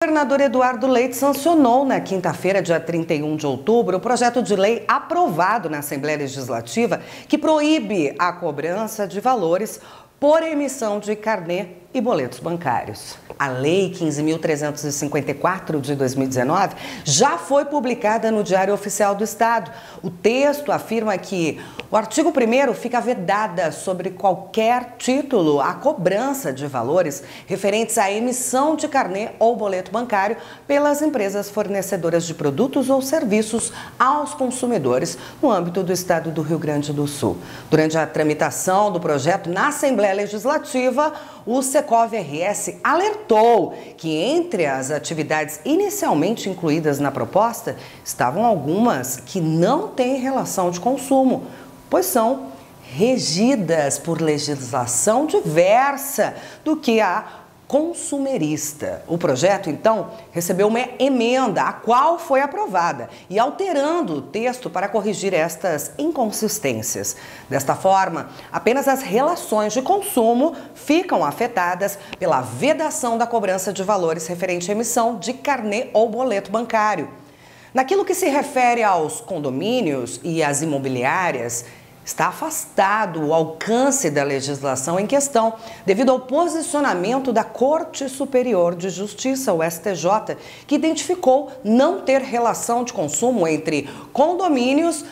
O governador Eduardo Leite sancionou na quinta-feira, dia 31 de outubro, o projeto de lei aprovado na Assembleia Legislativa que proíbe a cobrança de valores por emissão de carnê e boletos bancários. A Lei 15.354 de 2019 já foi publicada no Diário Oficial do Estado. O texto afirma que o artigo 1º fica vedada sobre qualquer título a cobrança de valores referentes à emissão de carnê ou boleto bancário pelas empresas fornecedoras de produtos ou serviços aos consumidores no âmbito do Estado do Rio Grande do Sul. Durante a tramitação do projeto na Assembleia Legislativa, o Secov-RS alertou que entre as atividades inicialmente incluídas na proposta estavam algumas que não têm relação de consumo, pois são regidas por legislação diversa do que a consumerista. O projeto, então, recebeu uma emenda, a qual foi aprovada, e alterando o texto para corrigir estas inconsistências. Desta forma, apenas as relações de consumo ficam afetadas pela vedação da cobrança de valores referente à emissão de carnê ou boleto bancário. Naquilo que se refere aos condomínios e às imobiliárias, está afastado o alcance da legislação em questão, devido ao posicionamento da Corte Superior de Justiça, o STJ, que identificou não ter relação de consumo entre condôminos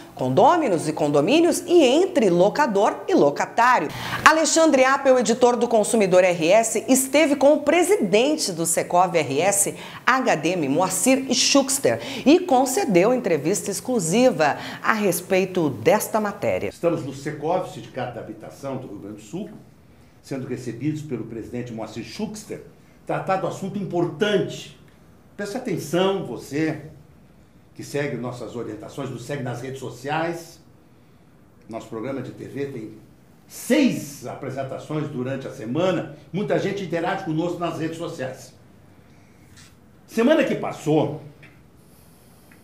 e condomínios e entre locador e locatário. Alexandre Appel, editor do Consumidor RS, esteve com o presidente do Secov-RS, HDM, Moacir Schuckster, e concedeu entrevista exclusiva a respeito desta matéria. Estamos no Secov, Sindicato da Habitação do Rio Grande do Sul, sendo recebidos pelo presidente Moacir Schuckster, tratar do assunto importante. Preste atenção, você que segue nossas orientações, nos segue nas redes sociais. Nosso programa de TV tem 6 apresentações durante a semana. Muita gente interage conosco nas redes sociais. Semana que passou,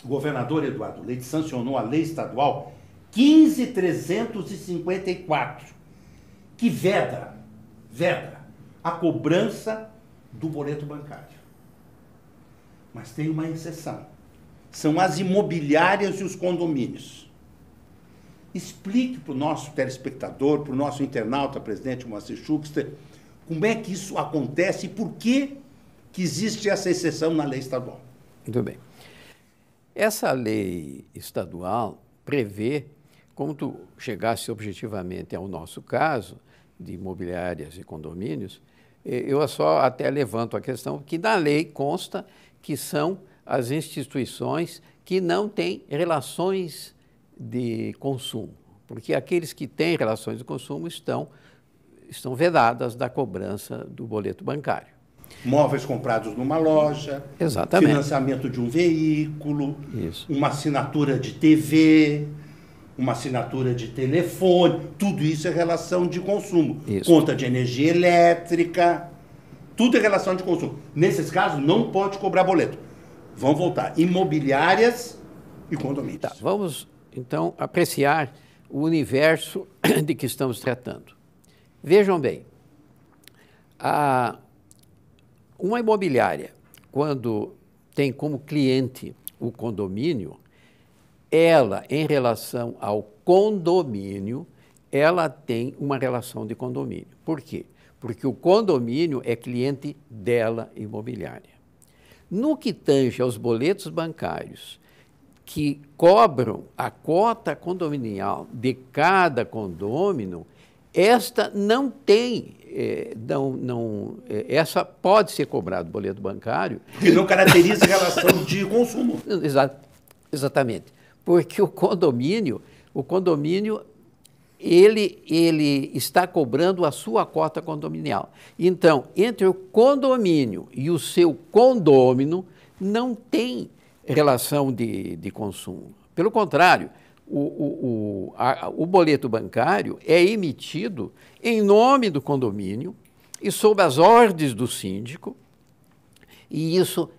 o governador Eduardo Leite sancionou a lei estadual 15.354, que veda a cobrança do boleto bancário. Mas tem uma exceção. São as imobiliárias e os condomínios. Explique para o nosso telespectador, para o nosso internauta, presidente Moacir Schuckster, como é que isso acontece e por que existe essa exceção na lei estadual. Muito bem. Essa lei estadual prevê, como tu chegasse objetivamente ao nosso caso, de imobiliárias e condomínios, eu só até levanto a questão que na lei consta que são as instituições que não têm relações de consumo, porque aqueles que têm relações de consumo estão vedadas da cobrança do boleto bancário. Móveis comprados numa loja, exatamente, financiamento de um veículo, isso, uma assinatura de TV, uma assinatura de telefone, tudo isso é relação de consumo. Isso. Conta de energia elétrica, tudo é relação de consumo. Nesses casos, não pode cobrar boleto. Vamos voltar. Imobiliárias e condomínios. Tá, vamos, então, apreciar o universo de que estamos tratando. Vejam bem, uma imobiliária, quando tem como cliente o condomínio, ela, em relação ao condomínio, ela tem uma relação de condomínio. Por quê? Porque o condomínio é cliente dela imobiliária. No que tange aos boletos bancários que cobram a cota condominial de cada condômino, esta não tem, essa pode ser cobrado boleto bancário. Que não caracteriza relação de consumo. Exatamente, porque o condomínio ele está cobrando a sua cota condominial. Então, entre o condomínio e o seu condômino, não tem relação de consumo. Pelo contrário, o boleto bancário é emitido em nome do condomínio e sob as ordens do síndico, e isso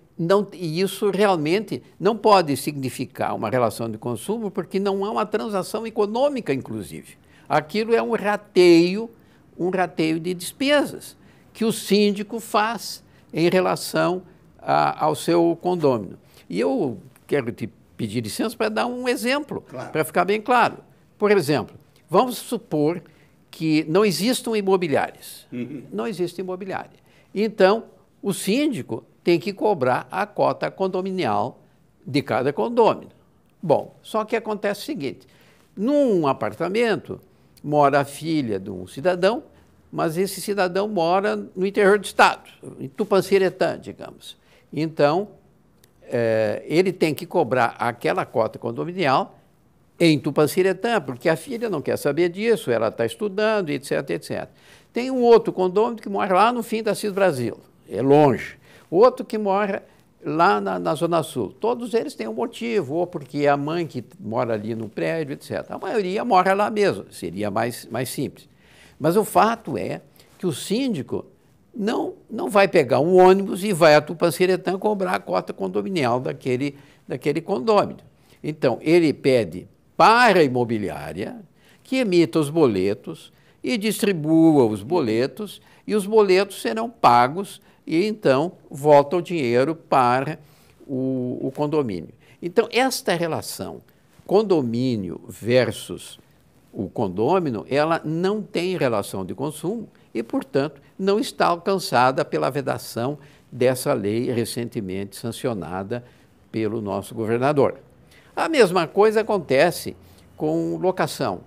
realmente não pode significar uma relação de consumo, porque não há uma transação econômica, inclusive. Aquilo é um rateio de despesas que o síndico faz em relação ao seu condômino. E eu quero te pedir licença para dar um exemplo, claro, para ficar bem claro. Por exemplo, vamos supor que não existam imobiliárias. Não existe imobiliária. Então, o síndico tem que cobrar a cota condominial de cada condômino. Bom, só que acontece o seguinte, num apartamento mora a filha de um cidadão, mas esse cidadão mora no interior do estado, em Tupanciretã, digamos. Então, ele tem que cobrar aquela cota condominial em Tupanciretã, porque a filha não quer saber disso, ela está estudando, etc, etc. Tem um outro condômino que mora lá no fim da Cis Brasil, é longe. Outro que mora lá na Zona Sul. Todos eles têm um motivo, ou porque é a mãe que mora ali no prédio, etc. A maioria mora lá mesmo, seria mais simples. Mas o fato é que o síndico não vai pegar um ônibus e vai a Tupanciretã cobrar a cota condominial daquele condômino. Então, ele pede para a imobiliária que emita os boletos e distribua os boletos, e os boletos serão pagos e, então, volta o dinheiro para o condomínio. Então, esta relação condomínio versus o condômino, ela não tem relação de consumo e, portanto, não está alcançada pela vedação dessa lei recentemente sancionada pelo nosso governador. A mesma coisa acontece com locação.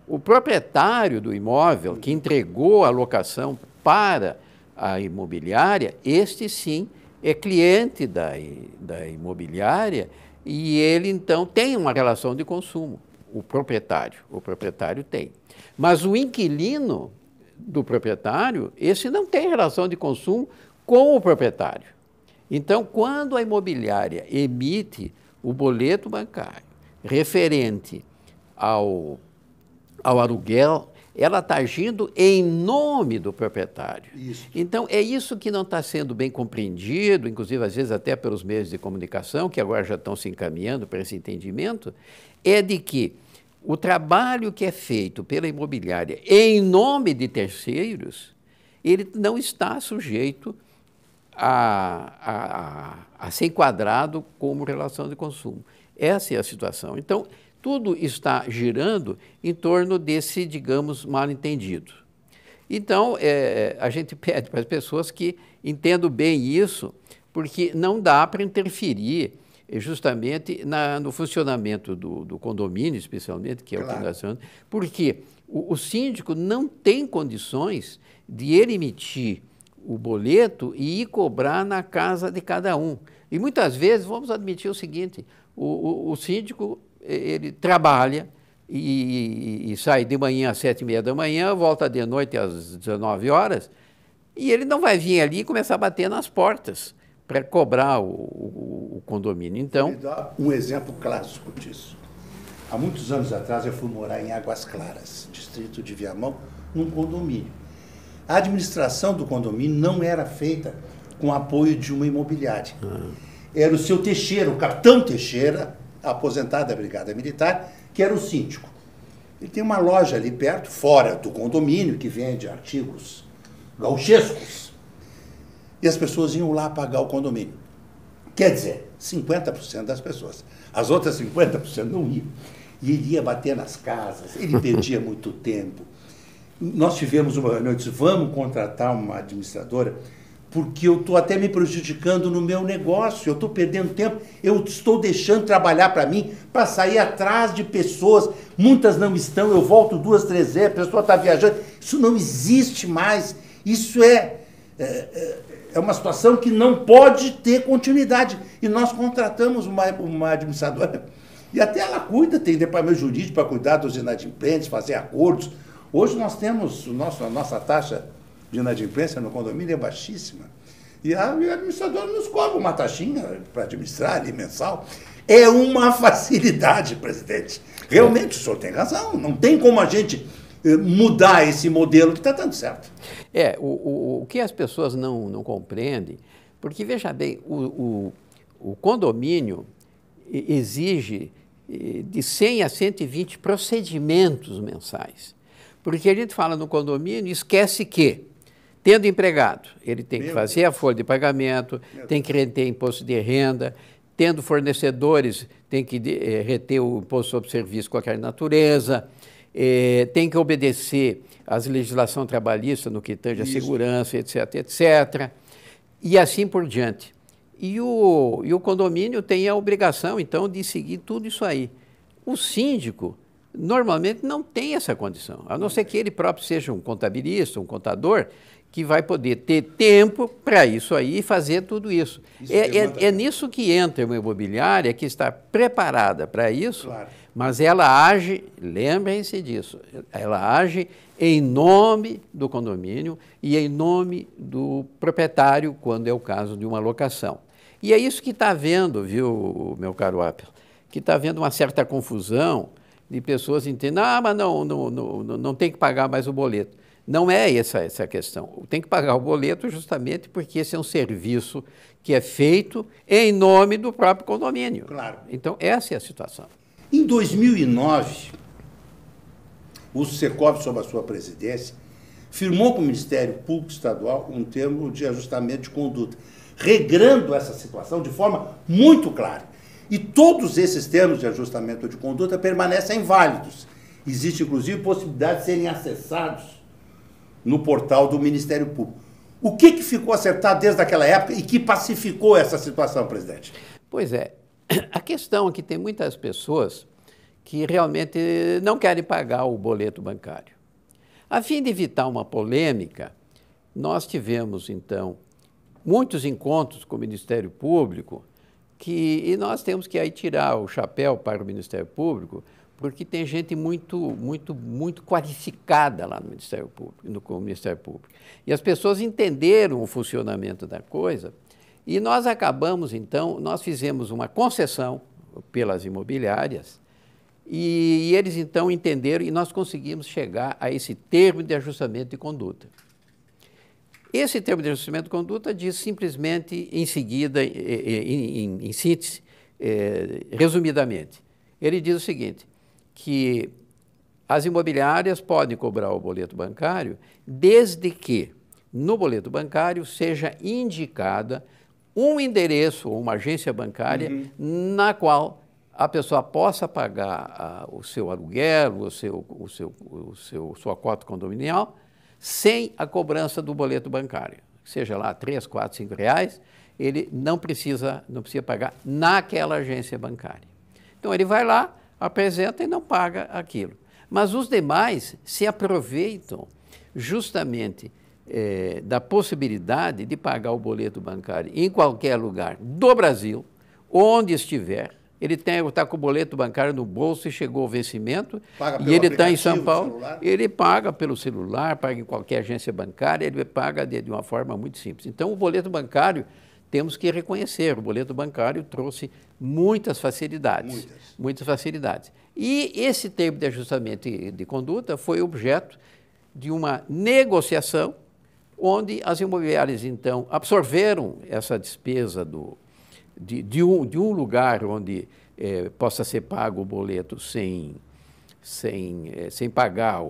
O proprietário do imóvel que entregou a locação para a imobiliária, este sim é cliente da imobiliária e ele então tem uma relação de consumo, o proprietário tem. Mas o inquilino do proprietário, esse não tem relação de consumo com o proprietário. Então, quando a imobiliária emite o boleto bancário referente ao aluguel, ela está agindo em nome do proprietário. Isso. Então, é isso que não está sendo bem compreendido, inclusive, às vezes, até pelos meios de comunicação, que agora já estão se encaminhando para esse entendimento, é de que o trabalho que é feito pela imobiliária em nome de terceiros, ele não está sujeito a ser enquadrado como relação de consumo. Essa é a situação. Então, tudo está girando em torno desse, digamos, mal-entendido. Então, a gente pede para as pessoas que entendam bem isso, porque não dá para interferir justamente no funcionamento do condomínio, especialmente, que é Claro. o que nós chamamos, porque o síndico não tem condições de ele emitir o boleto e ir cobrar na casa de cada um. E muitas vezes, vamos admitir o seguinte, o síndico, ele trabalha e sai de manhã às 7h30 da manhã, volta de noite às 19 horas, e ele não vai vir ali e começar a bater nas portas para cobrar o condomínio. Então, Vou dar um exemplo clássico disso. Há muitos anos atrás eu fui morar em Águas Claras, distrito de Viamão, num condomínio. A administração do condomínio não era feita com apoio de uma imobiliária. Era o seu Teixeira, o capitão Teixeira, aposentado da Brigada Militar, que era o síndico. Ele tem uma loja ali perto, fora do condomínio, que vende artigos gauchescos. E as pessoas iam lá pagar o condomínio. Quer dizer, 50% das pessoas. As outras 50% não iam. E ele ia bater nas casas, ele perdia muito tempo. Nós tivemos uma reunião, eu disse, vamos contratar uma administradora, porque eu estou até me prejudicando no meu negócio, eu estou perdendo tempo, eu estou deixando trabalhar para mim, para sair atrás de pessoas, muitas não estão, eu volto 2, 3 vezes, a pessoa está viajando, isso não existe mais, isso é uma situação que não pode ter continuidade. E nós contratamos uma administradora, e até ela cuida, tem departamento jurídico para cuidar dos inadimplentes, fazer acordos. Hoje nós temos, a nossa taxa de inadimplência no condomínio é baixíssima. E a administradora nos cobra uma taxinha para administrar ali mensal. É uma facilidade, presidente. Realmente o senhor tem razão. Não tem como a gente mudar esse modelo que está dando certo. O que as pessoas não compreendem, porque, veja bem, o condomínio exige de 100 a 120 procedimentos mensais. Porque a gente fala no condomínio e esquece que Tendo empregado, ele tem que fazer a folha de pagamento, tem que reter imposto de renda, tendo fornecedores, tem que reter o imposto sobre serviço de qualquer natureza, tem que obedecer às legislação trabalhista no que tange a segurança, etc., etc., e assim por diante. E o condomínio tem a obrigação, então, de seguir tudo isso aí. O síndico, normalmente, não tem essa condição, a não ser que ele próprio seja um contabilista, um contador, que vai poder ter tempo para isso aí e fazer tudo isso. É nisso que entra uma imobiliária que está preparada para isso, claro. Mas ela age, lembrem-se disso, ela age em nome do condomínio e em nome do proprietário, quando é o caso de uma locação. E é isso que está havendo, viu, meu caro Apple, que está havendo uma certa confusão de pessoas entendendo, mas não tem que pagar mais o boleto. Não é essa a questão. Tem que pagar o boleto justamente porque esse é um serviço que é feito em nome do próprio condomínio. Claro. Então, essa é a situação. Em 2009, o Secov, sob a sua presidência, firmou com o Ministério Público Estadual um termo de ajustamento de conduta, regrando essa situação de forma muito clara. E todos esses termos de ajustamento de conduta permanecem válidos. Existe, inclusive, possibilidade de serem acessados no portal do Ministério Público. O que ficou acertado desde aquela época e que pacificou essa situação, presidente? Pois é, a questão é que tem muitas pessoas que realmente não querem pagar o boleto bancário. A fim de evitar uma polêmica, nós tivemos, então, muitos encontros com o Ministério Público e nós temos que aí tirar o chapéu para o Ministério Público, porque tem gente muito qualificada lá no Ministério Público, E as pessoas entenderam o funcionamento da coisa e nós acabamos, então, nós fizemos uma concessão pelas imobiliárias e eles, então, entenderam e nós conseguimos chegar a esse termo de ajustamento de conduta. Esse termo de ajustamento de conduta diz simplesmente, em seguida, em síntese, resumidamente, ele diz o seguinte, que as imobiliárias podem cobrar o boleto bancário desde que no boleto bancário seja indicada um endereço ou uma agência bancária na qual a pessoa possa pagar o seu aluguel, sua cota condominial, sem a cobrança do boleto bancário. Seja lá R$3, R$4, R$5, ele não precisa pagar naquela agência bancária. Então, ele vai lá, apresenta e não paga aquilo. Mas os demais se aproveitam justamente da possibilidade de pagar o boleto bancário em qualquer lugar do Brasil, onde estiver. Ele está com o boleto bancário no bolso e chegou o vencimento, e ele está em São Paulo, ele paga pelo celular, paga em qualquer agência bancária, ele paga de uma forma muito simples. Então, o boleto bancário, temos que reconhecer, o boleto bancário trouxe muitas facilidades. Muitas facilidades. E esse termo de ajustamento de conduta foi objeto de uma negociação, onde as imobiliárias, então, absorveram essa despesa de um lugar onde possa ser pago o boleto sem pagar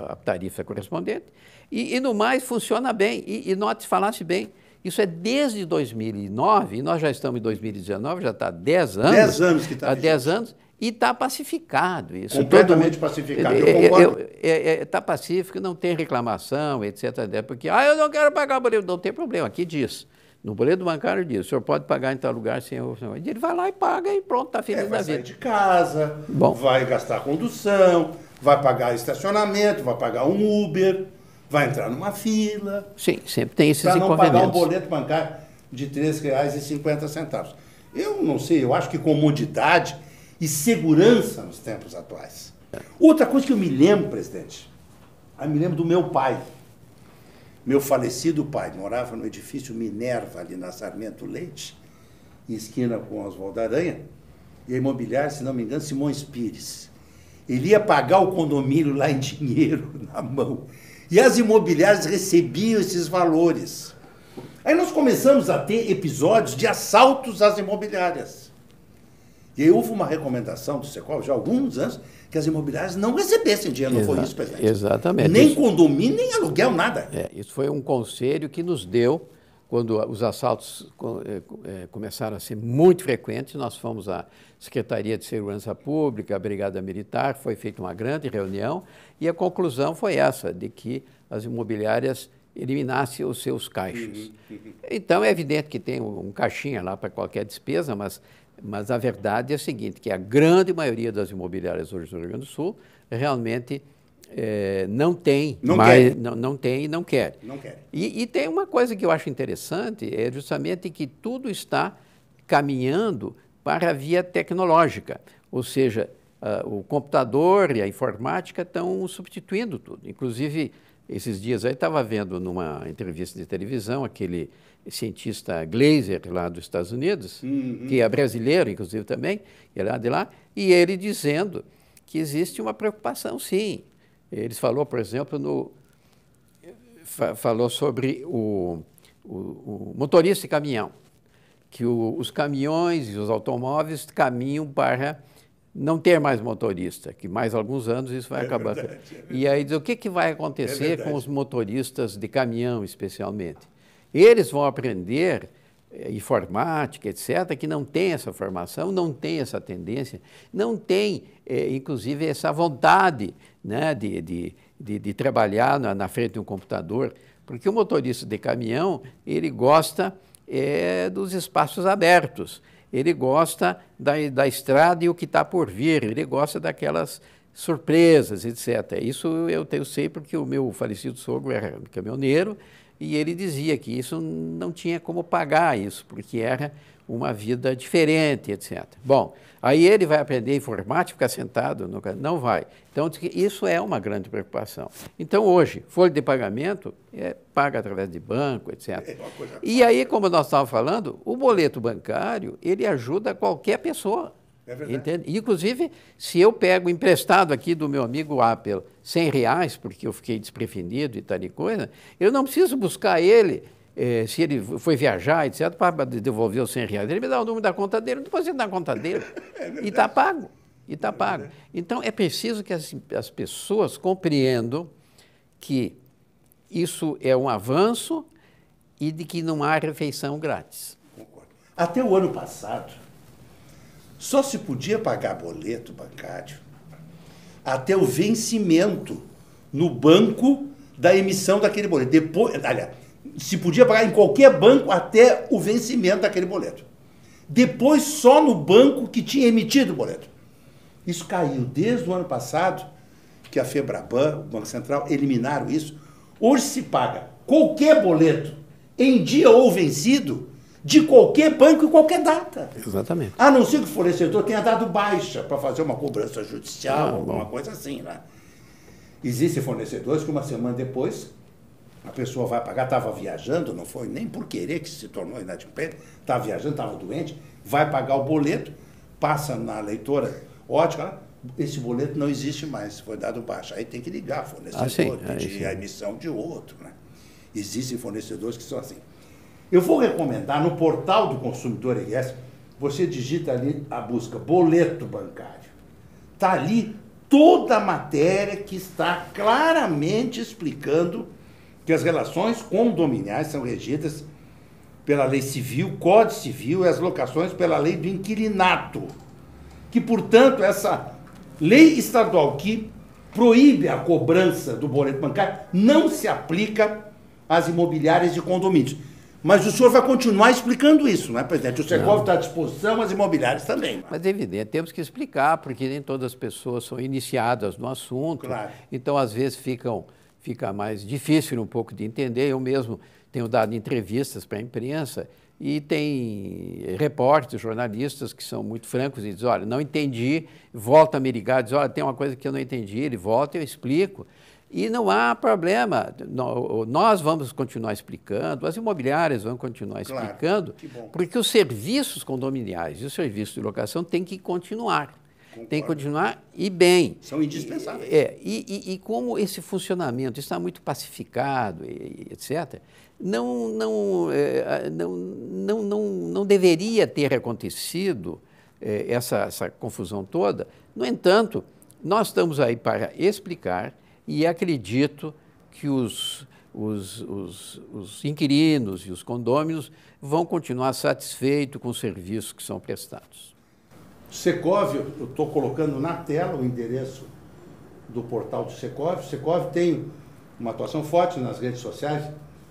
a tarifa correspondente, e no mais funciona bem, e falasse bem, isso é desde 2009, e nós já estamos em 2019, já está há 10 anos. 10 anos que está. Há 10 anos, e está pacificado isso. Completamente pacificado, eu concordo. Está pacífico, não tem reclamação, etc. Porque, eu não quero pagar o boleto, não tem problema, aqui diz. No boleto bancário diz, o senhor pode pagar em tal lugar sem o senhor. Ele vai lá e paga e pronto, está feliz da vida. Vai sair de casa, vai gastar condução, vai pagar estacionamento, vai pagar um Uber, vai entrar numa fila. Sim, sempre tem esses inconvenientes. Para não pagar um boleto bancário de R$ 3,50. Eu não sei, eu acho que comodidade e segurança nos tempos atuais. Outra coisa que eu me lembro, presidente, eu me lembro do meu pai. Meu falecido pai morava no edifício Minerva, ali na Sarmento Leite, em esquina com Oswaldo Aranha, e a imobiliária, se não me engano, Simões Pires. Ele ia pagar o condomínio lá em dinheiro, na mão. E as imobiliárias recebiam esses valores. Aí nós começamos a ter episódios de assaltos às imobiliárias. E aí houve uma recomendação do Secov, já há alguns anos, que as imobiliárias não recebessem dinheiro, não foi isso, presidente? Exatamente. Nem condomínio, nem aluguel, nada. Isso foi um conselho que nos deu, quando os assaltos começaram a ser muito frequentes, nós fomos à Secretaria de Segurança Pública, à Brigada Militar, foi feita uma grande reunião, e a conclusão foi essa, de que as imobiliárias eliminassem os seus caixas. Então, é evidente que tem um caixinha lá para qualquer despesa, mas a verdade é a seguinte, que a grande maioria das imobiliárias hoje do Rio Grande do Sul realmente não tem, não tem e não quer. Não quer. E tem uma coisa que eu acho interessante, é justamente que tudo está caminhando para a via tecnológica, ou seja, o computador e a informática estão substituindo tudo. Inclusive, esses dias aí estava vendo numa entrevista de televisão aquele cientista Glaser lá dos Estados Unidos, que é brasileiro, inclusive também, é lá de lá, e ele dizendo que existe uma preocupação, sim. Ele falou, por exemplo, falou sobre o motorista de caminhão, que os caminhões e os automóveis caminham para não ter mais motorista, que mais alguns anos isso vai acabar. Verdade, E aí diz, o que vai acontecer com os motoristas de caminhão, especialmente? Eles vão aprender informática, etc., que não tem essa formação, não tem essa tendência, não tem, inclusive, essa vontade, né, de trabalhar na frente de um computador, porque o motorista de caminhão, ele gosta dos espaços abertos, ele gosta da estrada e o que está por vir, ele gosta daquelas surpresas, etc. Isso eu sei porque o meu falecido sogro era caminhoneiro e ele dizia que isso não tinha como pagar isso, porque era uma vida diferente, etc. Bom, aí ele vai aprender informática, ficar sentado, não vai. Então, isso é uma grande preocupação. Então, hoje, folha de pagamento paga através de banco, etc. E aí, como nós estávamos falando, o boleto bancário, ele ajuda qualquer pessoa. É verdade. Entende? Inclusive, se eu pego emprestado aqui do meu amigo Apple R$100, porque eu fiquei desprevenido e tal e coisa, eu não preciso buscar ele, se ele foi viajar, etc., para devolver os R$100. Ele me dá o número da conta dele, depois ele dá a conta dele. E está pago. E está pago. Então, é preciso que as pessoas compreendam que isso é um avanço e de que não há refeição grátis. Concordo. Até o ano passado, só se podia pagar boleto bancário até o vencimento no banco da emissão daquele boleto. Depois, aliás, se podia pagar em qualquer banco até o vencimento daquele boleto. Depois, só no banco que tinha emitido o boleto. Isso caiu desde o ano passado, que a FEBRABAN, o Banco Central, eliminaram isso. Hoje se paga qualquer boleto em dia ou vencido de qualquer banco e qualquer data. Exatamente. A não ser que o fornecedor tenha dado baixa para fazer uma cobrança judicial, alguma coisa assim, né? Existem fornecedores que uma semana depois a pessoa vai pagar, estava viajando, não foi nem por querer que se tornou inadimplente, estava viajando, estava doente, vai pagar o boleto, passa na leitora ótica, esse boleto não existe mais, foi dado baixa. Aí tem que ligar fornecedor, pedir a emissão de outro, né? Existem fornecedores que são assim. Eu vou recomendar no portal do Consumidor RS, você digita ali a busca boleto bancário. Está ali toda a matéria que está claramente explicando que as relações condominiais são regidas pela lei civil, Código Civil e as locações pela lei do inquilinato. Que, portanto, essa lei estadual que proíbe a cobrança do boleto bancário não se aplica às imobiliárias de condomínios. Mas o senhor vai continuar explicando isso, não é, presidente? O Secov está à disposição, as imobiliárias também. Mas é evidente, temos que explicar, porque nem todas as pessoas são iniciadas no assunto. Claro. Então, às vezes, fica mais difícil um pouco de entender. Eu mesmo tenho dado entrevistas para a imprensa e tem repórteres, jornalistas que são muito francos e dizem, olha, não entendi, volta a me ligar, diz, olha, tem uma coisa que eu não entendi, ele volta e eu explico. E não há problema, nós vamos continuar explicando, as imobiliárias vão continuar explicando, claro, porque os serviços condominiais e os serviços de locação têm que continuar. Concordo. Tem que continuar e bem. São indispensáveis. E como esse funcionamento está muito pacificado, etc., não deveria ter acontecido essa confusão toda. No entanto, nós estamos aí para explicar e acredito que os inquilinos e os condôminos vão continuar satisfeitos com os serviços que são prestados. Secov, eu estou colocando na tela o endereço do portal do Secov. O Secov tem uma atuação forte nas redes sociais.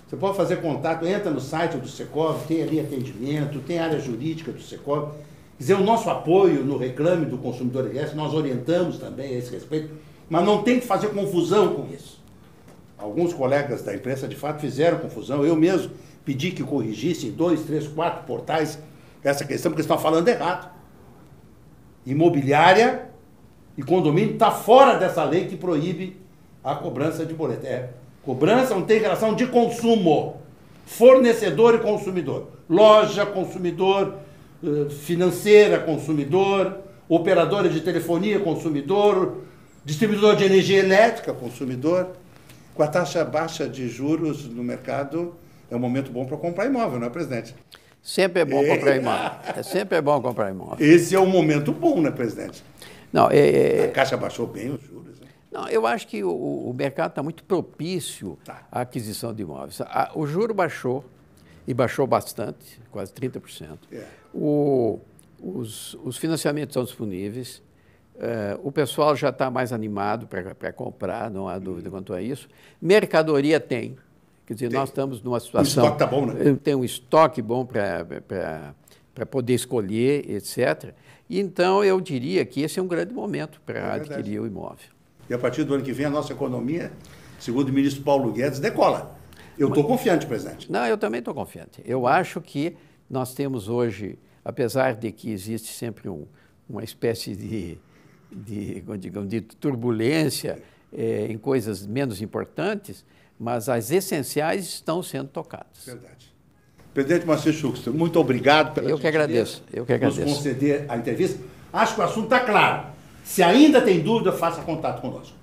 Você pode fazer contato, entra no site do Secov, tem ali atendimento, tem área jurídica do Secov. Quer dizer, o nosso apoio no Reclame do Consumidor RS, nós orientamos também a esse respeito, mas não tem que fazer confusão com isso. Alguns colegas da imprensa, de fato, fizeram confusão. Eu mesmo pedi que corrigissem 2, 3, 4 portais essa questão, porque estão falando errado. Imobiliária e condomínio está fora dessa lei que proíbe a cobrança de boleto. Cobrança não tem relação de consumo. Fornecedor e consumidor. Loja, consumidor, financeira, consumidor, operadora de telefonia, consumidor, distribuidor de energia elétrica, consumidor. Com a taxa baixa de juros no mercado, é um momento bom para comprar imóvel, não é, presidente? Sempre é bom comprar imóvel. Sempre é bom comprar imóvel. Esse é um momento bom, né, presidente? Não, a Caixa baixou bem os juros. Né? Não, eu acho que o mercado está muito propício à aquisição de imóveis. O juro baixou, e baixou bastante, quase 30%. Os financiamentos são disponíveis. O pessoal já está mais animado para comprar, não há dúvida quanto a isso. Mercadoria tem. Quer dizer, nós estamos numa situação... O estoque está bom, né? Tem um estoque bom para poder escolher, etc. Então, eu diria que esse é um grande momento para adquirir o imóvel. E a partir do ano que vem, a nossa economia, segundo o ministro Paulo Guedes, decola. Eu estou confiante, presidente. Não, eu também estou confiante. Eu acho que nós temos hoje, apesar de que existe sempre uma espécie de turbulência em coisas menos importantes, mas as essenciais estão sendo tocadas. Verdade. Presidente Moacir Schuchster, muito obrigado pela Eu que agradeço. Nos conceder a entrevista. Acho que o assunto está claro. Se ainda tem dúvida, faça contato conosco.